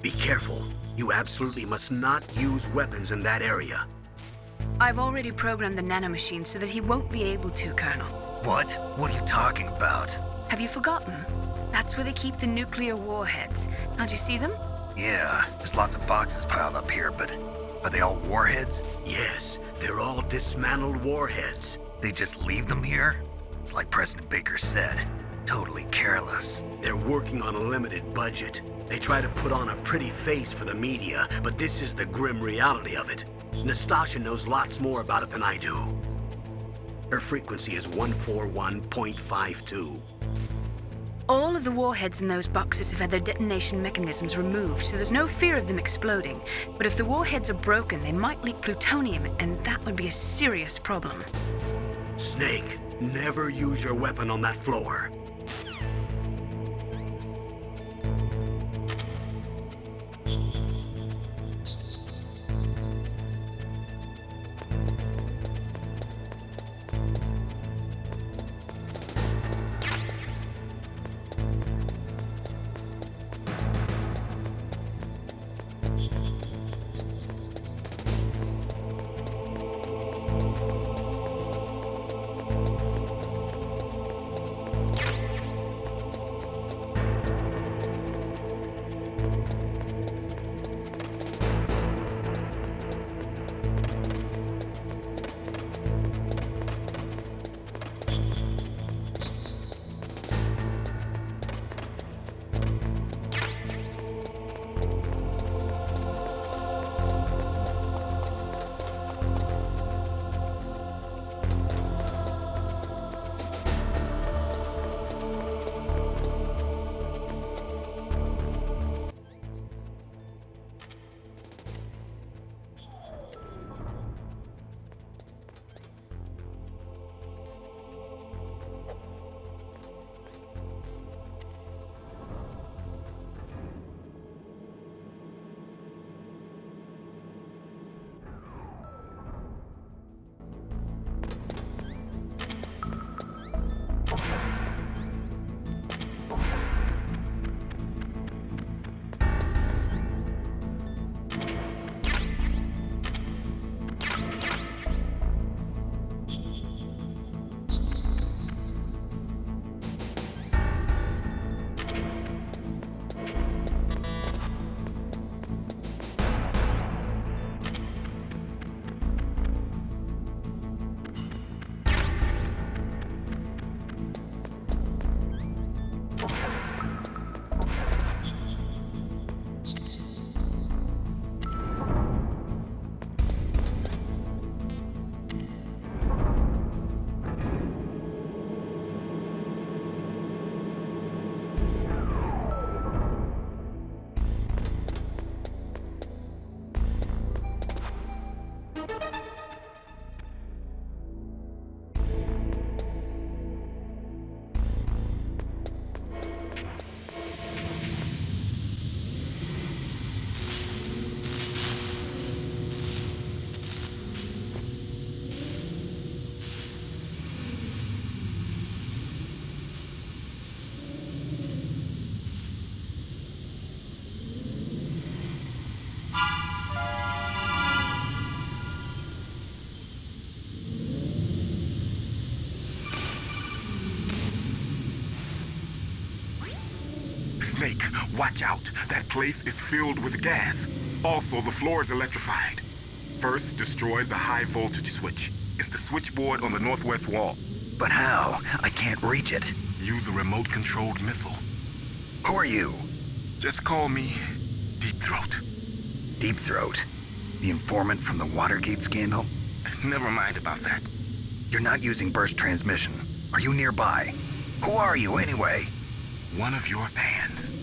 Be careful. You absolutely must not use weapons in that area. I've already programmed the nanomachine so that he won't be able to, Colonel. What? What are you talking about? Have you forgotten? That's where they keep the nuclear warheads. Can't you see them? Yeah, there's lots of boxes piled up here, but are they all warheads? Yes, they're all dismantled warheads. They just leave them here? It's like President Baker said. Totally careless. They're working on a limited budget. They try to put on a pretty face for the media, but this is the grim reality of it. Nastasha knows lots more about it than I do. Her frequency is 141.52. All of the warheads in those boxes have had their detonation mechanisms removed, so there's no fear of them exploding. But if the warheads are broken, they might leak plutonium, and that would be a serious problem. Snake, never use your weapon on that floor. Snake, watch out. That place is filled with gas. Also, the floor is electrified. First, destroy the high voltage switch. It's the switchboard on the northwest wall. But how? I can't reach it. Use a remote-controlled missile. Who are you? Just call me Deep Throat. Deep Throat? The informant from the Watergate scandal? Never mind about that. You're not using burst transmission. Are you nearby? Who are you, anyway? One of your fans.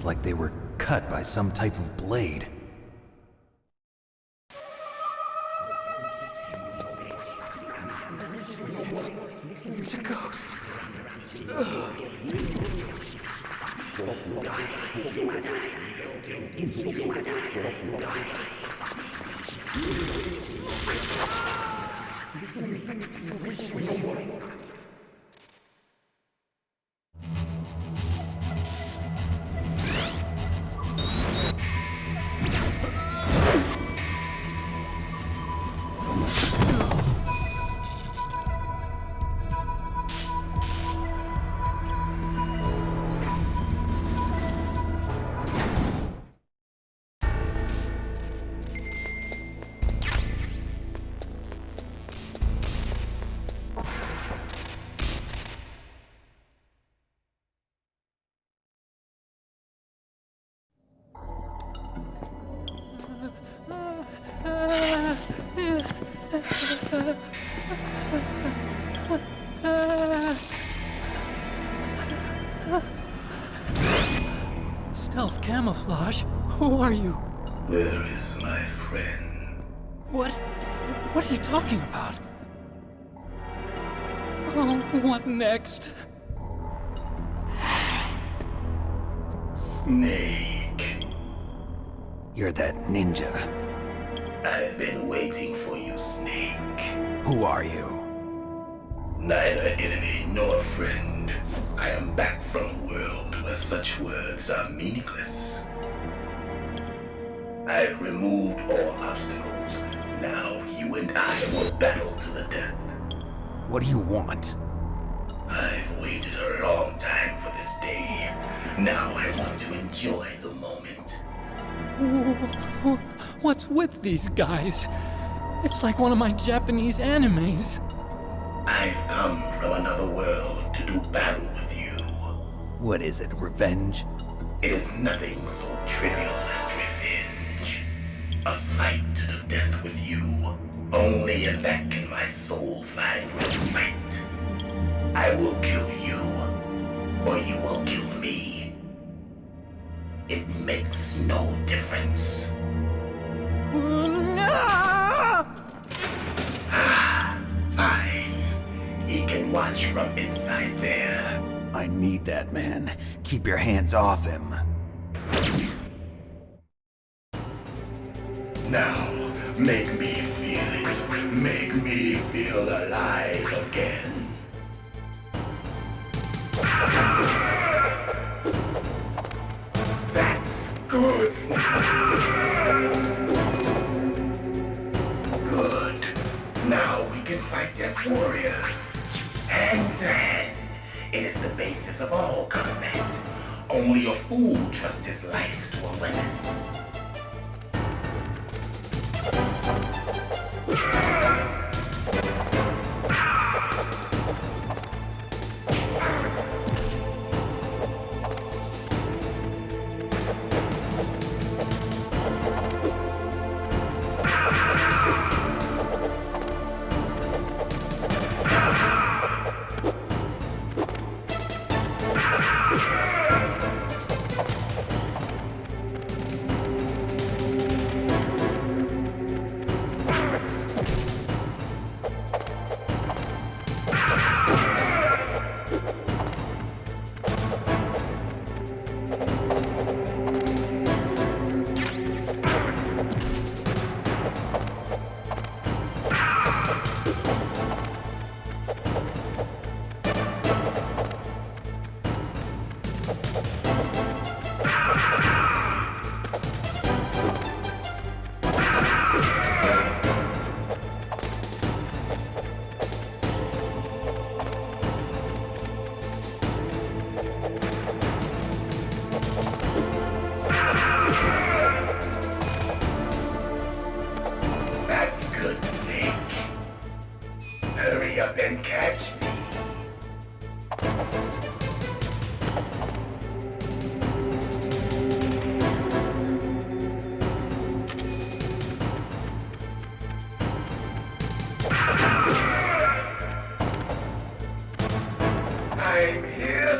Looks like they were cut by some type of blade. It's a ghost. Stealth camouflage? Who are you? Where is my friend? What are you talking about? Oh, what next? Snake. You're that ninja. I've been waiting for you, Snake. Who are you? Neither enemy nor friend. I am back from a world where such words are meaningless. I've removed all obstacles. Now you and I will battle to the death. What do you want? I've waited a long time for this day. Now I want to enjoy the moment. What's with these guys? It's like one of my Japanese animes. I've come from another world to do battle with you. What is it, revenge? It is nothing so trivial as revenge. A fight to the death with you. Only in that can my soul find respite. I will kill you, or you will kill me. It makes no difference. Fine. He can watch from inside there. I need that man. Keep your hands off him. Now, make me feel it. Make me feel alive again. That's good. Good. Now we can fight as warriors. Hand to hand. It is the basis of all combat. Only a fool trusts his life to a weapon. And catch me. I'm here.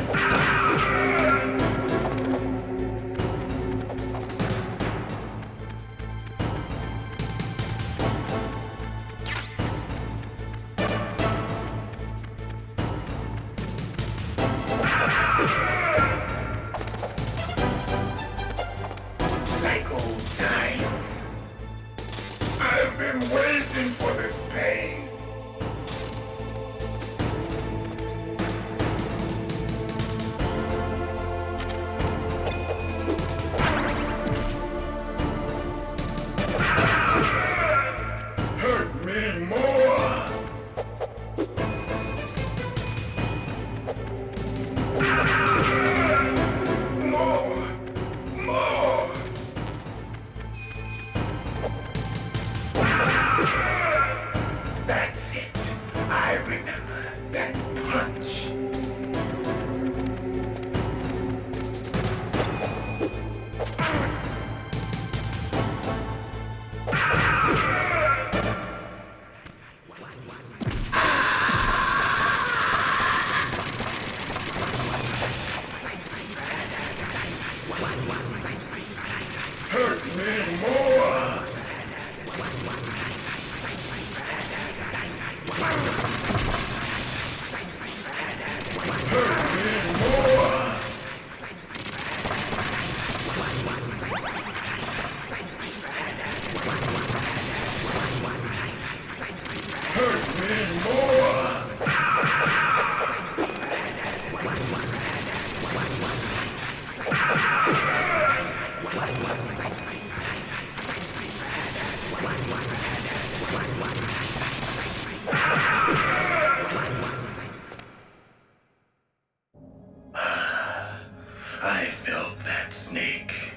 Black Snake.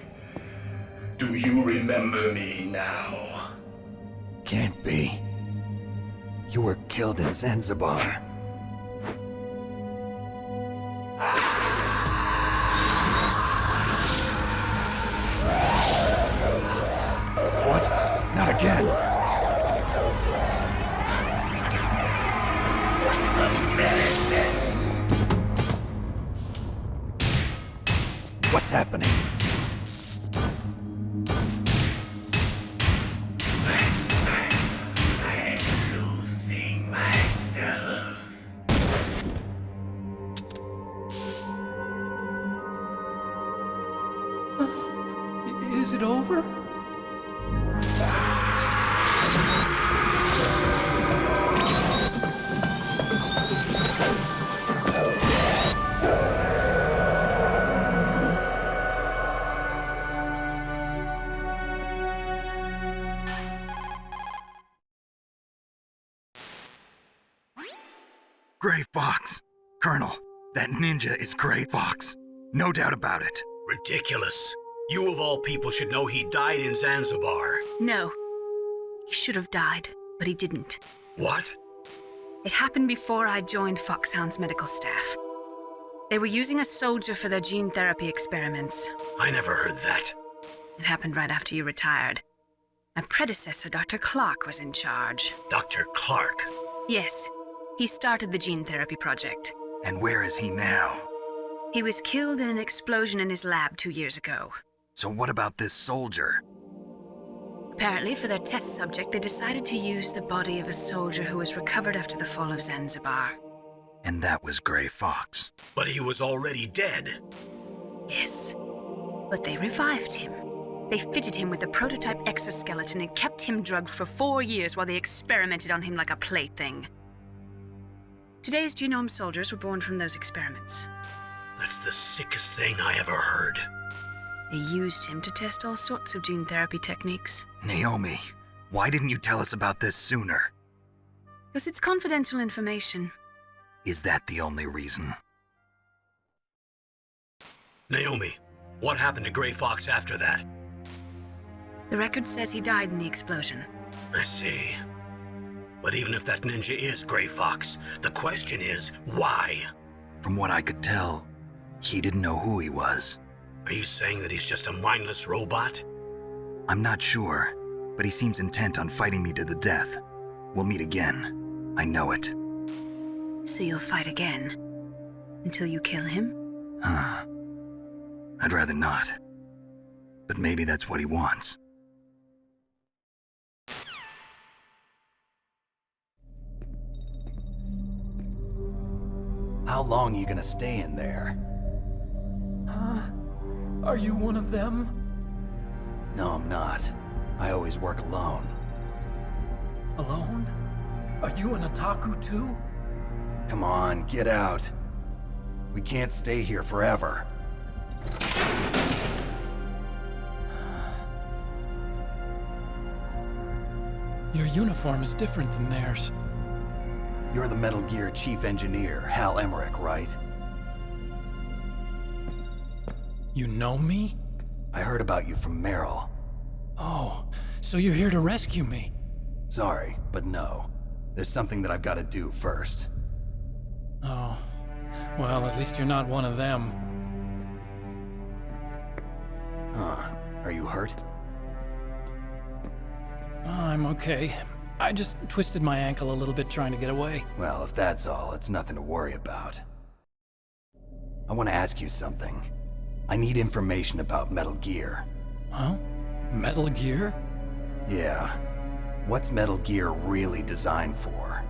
Do you remember me now? Can't be. You were killed in Zanzibar. What? Not again. What's happening? I'm losing myself. Is it over? Gray Fox. Colonel, that ninja is Gray Fox. No doubt about it. Ridiculous. You of all people should know he died in Zanzibar. No. He should have died, but he didn't. What? It happened before I joined Foxhound's medical staff. They were using a soldier for their gene therapy experiments. I never heard that. It happened right after you retired. My predecessor, Dr. Clark, was in charge. Dr. Clark. Yes, he started the gene therapy project. And where is he now? He was killed in an explosion in his lab 2 years ago. So what about this soldier? Apparently, for their test subject, they decided to use the body of a soldier who was recovered after the fall of Zanzibar. And that was Gray Fox. But he was already dead. Yes, but they revived him. They fitted him with a prototype exoskeleton and kept him drugged for 4 years while they experimented on him like a plaything. Today's genome soldiers were born from those experiments. That's the sickest thing I ever heard. They used him to test all sorts of gene therapy techniques. Naomi, why didn't you tell us about this sooner? Because it's confidential information. Is that the only reason? Naomi, what happened to Gray Fox after that? The record says he died in the explosion. I see. But even if that ninja is Gray Fox, the question is, why? From what I could tell, he didn't know who he was. Are you saying that he's just a mindless robot? I'm not sure, but he seems intent on fighting me to the death. We'll meet again. I know it. So you'll fight again? Until you kill him? Huh. I'd rather not. But maybe that's what he wants. How long are you gonna stay in there? Huh? Are you one of them? No, I'm not. I always work alone. Alone? Are you an otaku too? Come on, get out. We can't stay here forever. Your uniform is different than theirs. You're the Metal Gear Chief Engineer, Hal Emmerich, right? You know me? I heard about you from Meryl. Oh, so you're here to rescue me? Sorry, but no. There's something that I've got to do first. Oh, well, at least you're not one of them. Huh. Are you hurt? I'm okay. I just twisted my ankle a little bit trying to get away. Well, if that's all, it's nothing to worry about. I want to ask you something. I need information about Metal Gear. Huh? Metal Gear? Yeah. What's Metal Gear really designed for?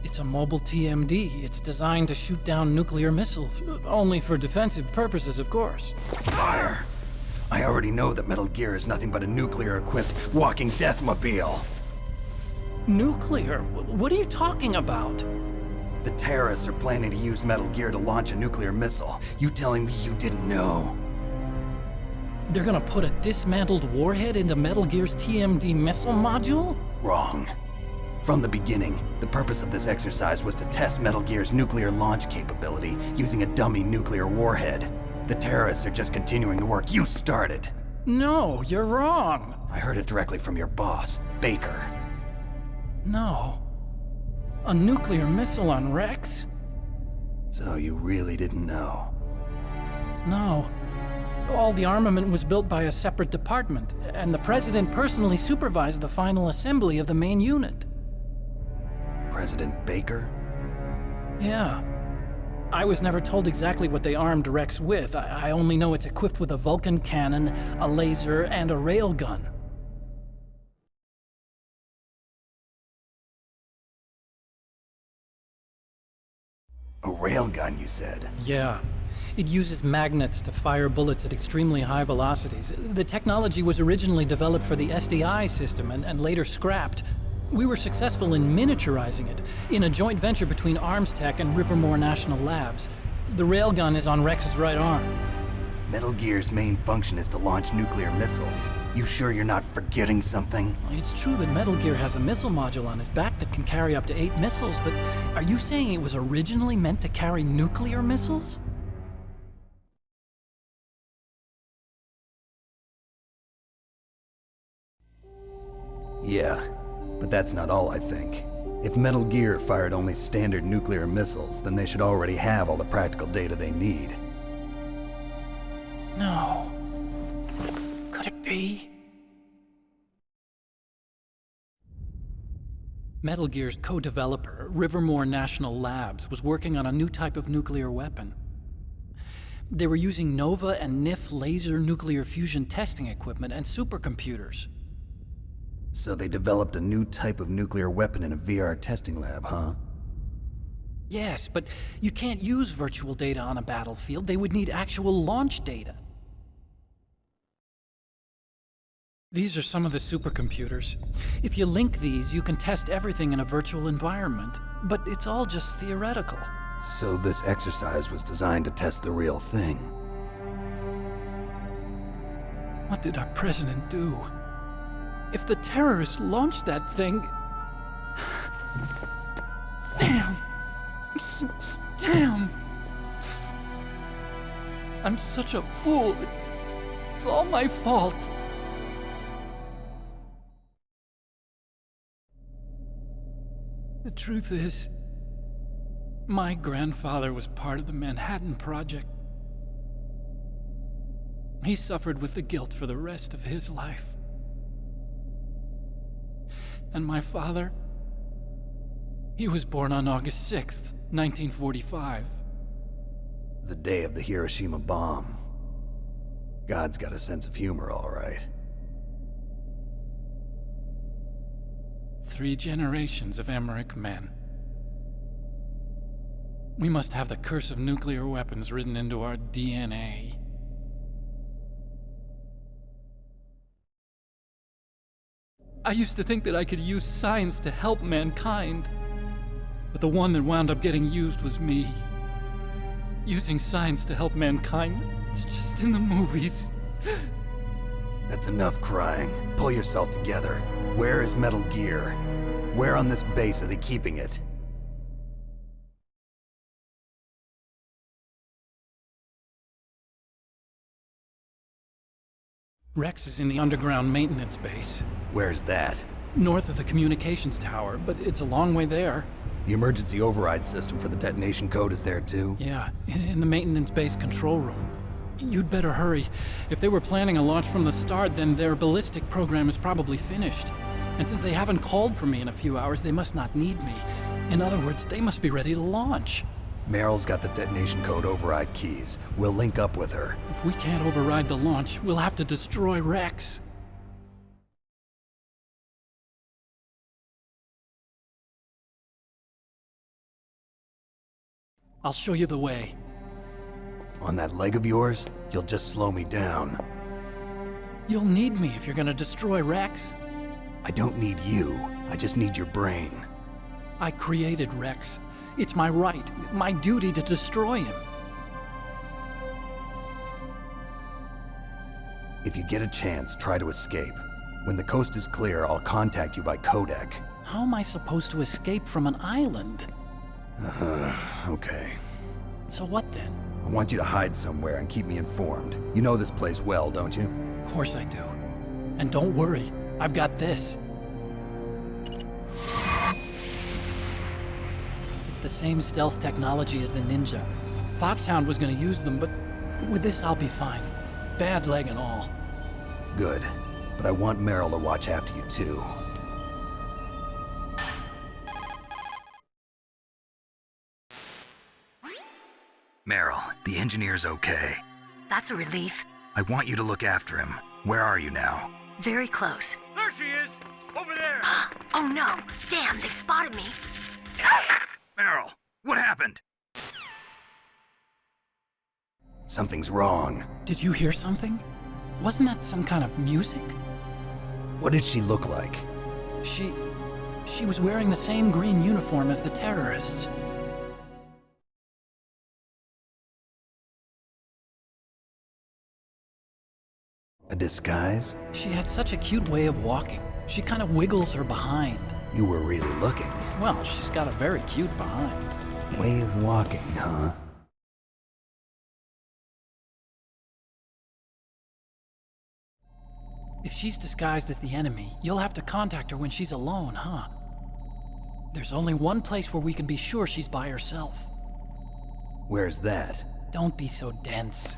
It's a mobile TMD. It's designed to shoot down nuclear missiles. Only for defensive purposes, of course. Liar! I already know that Metal Gear is nothing but a nuclear-equipped walking deathmobile. Nuclear? What are you talking about? The terrorists are planning to use Metal Gear to launch a nuclear missile. You telling me you didn't know? They're gonna put a dismantled warhead into Metal Gear's TMD missile module? Wrong. From the beginning, the purpose of this exercise was to test Metal Gear's nuclear launch capability using a dummy nuclear warhead. The terrorists are just continuing the work you started. No, you're wrong. I heard it directly from your boss, Baker. No. A nuclear missile on Rex? So you really didn't know? No. All the armament was built by a separate department, and the President personally supervised the final assembly of the main unit. President Baker? Yeah. I was never told exactly what they armed Rex with. I only know it's equipped with a Vulcan cannon, a laser, and a railgun. A railgun, you said? Yeah. It uses magnets to fire bullets at extremely high velocities. The technology was originally developed for the SDI system and later scrapped. We were successful in miniaturizing it in a joint venture between Arms Tech and Rivermore National Labs. The railgun is on Rex's right arm. Metal Gear's main function is to launch nuclear missiles. You sure you're not forgetting something? It's true that Metal Gear has a missile module on his back that can carry up to 8 missiles, but are you saying it was originally meant to carry nuclear missiles? Yeah, but that's not all I think. If Metal Gear fired only standard nuclear missiles, then they should already have all the practical data they need. No. Could it be? Metal Gear's co-developer, Rivermore National Labs, was working on a new type of nuclear weapon. They were using NOVA and NIF laser nuclear fusion testing equipment and supercomputers. So they developed a new type of nuclear weapon in a VR testing lab, huh? Yes, but you can't use virtual data on a battlefield. They would need actual launch data. These are some of the supercomputers. If you link these, you can test everything in a virtual environment. But it's all just theoretical. So this exercise was designed to test the real thing. What did our president do? If the terrorists launched that thing... Damn! Damn! I'm such a fool. It's all my fault. The truth is, my grandfather was part of the Manhattan Project. He suffered with the guilt for the rest of his life. And my father, he was born on August 6th, 1945. The day of the Hiroshima bomb. God's got a sense of humor, all right. 3 generations of Emmerich men. We must have the curse of nuclear weapons written into our DNA. I used to think that I could use science to help mankind, but the one that wound up getting used was me. Using science to help mankind, it's just in the movies. That's enough crying. Pull yourself together. Where is Metal Gear? Where on this base are they keeping it? Rex is in the underground maintenance base. Where's that? North of the communications tower, but it's a long way there. The emergency override system for the detonation code is there too? Yeah, in the maintenance base control room. You'd better hurry. If they were planning a launch from the start, then their ballistic program is probably finished. And since they haven't called for me in a few hours, they must not need me. In other words, they must be ready to launch. Meryl's got the detonation code override keys. We'll link up with her. If we can't override the launch, we'll have to destroy Rex. I'll show you the way. On that leg of yours, you'll just slow me down. You'll need me if you're gonna destroy Rex. I don't need you. I just need your brain. I created Rex. It's my right, my duty to destroy him. If you get a chance, try to escape. When the coast is clear, I'll contact you by codec. How am I supposed to escape from an island? Okay. So what then? I want you to hide somewhere and keep me informed. You know this place well, don't you? Of course I do. And don't worry, I've got this. It's the same stealth technology as the Ninja. Foxhound was gonna use them, but with this I'll be fine. Bad leg and all. Good. But I want Meryl to watch after you too. Meryl, the engineer's okay. That's a relief. I want you to look after him. Where are you now? Very close. There she is! Over there! Oh no! Damn, they've spotted me. Meryl, what happened? Something's wrong. Did you hear something? Wasn't that some kind of music? What did she look like? She was wearing the same green uniform as the terrorists. A disguise? She had such a cute way of walking. She kind of wiggles her behind. You were really looking. Well, she's got a very cute behind. Way of walking, huh? If she's disguised as the enemy, you'll have to contact her when she's alone, huh? There's only one place where we can be sure she's by herself. Where's that? Don't be so dense.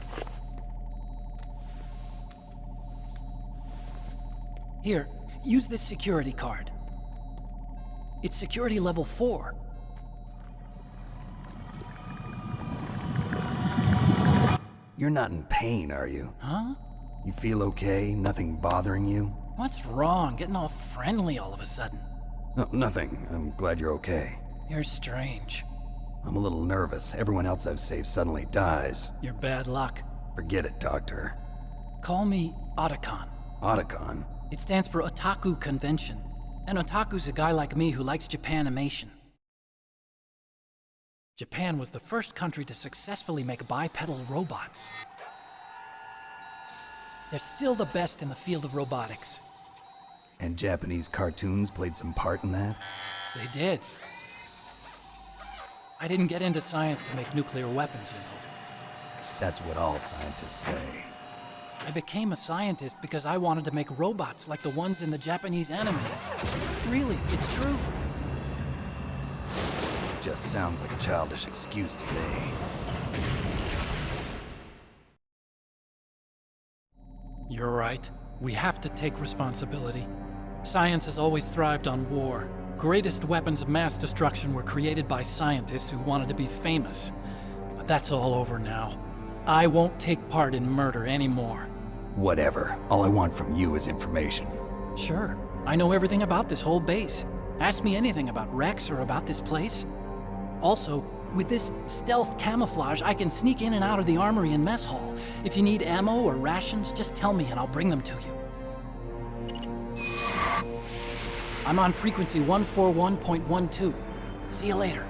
Here, use this security card. It's security level 4. You're not in pain, are you? Huh? You feel okay? Nothing bothering you? What's wrong? Getting all friendly all of a sudden. No, nothing. I'm glad you're okay. You're strange. I'm a little nervous. Everyone else I've saved suddenly dies. You're bad luck. Forget it, Doctor. Call me Otacon. Otacon? It stands for Otaku Convention. An otaku's a guy like me who likes Japanimation. Japan was the first country to successfully make bipedal robots. They're still the best in the field of robotics. And Japanese cartoons played some part in that? They did. I didn't get into science to make nuclear weapons, you know. That's what all scientists say. I became a scientist because I wanted to make robots like the ones in the Japanese animes. Really, it's true. Just sounds like a childish excuse to me. You're right. We have to take responsibility. Science has always thrived on war. Greatest weapons of mass destruction were created by scientists who wanted to be famous. But that's all over now. I won't take part in murder anymore. Whatever. All I want from you is information. Sure. I know everything about this whole base. Ask me anything about Rex or about this place. Also, with this stealth camouflage, I can sneak in and out of the armory and mess hall. If you need ammo or rations, just tell me and I'll bring them to you. I'm on frequency 141.12. See you later.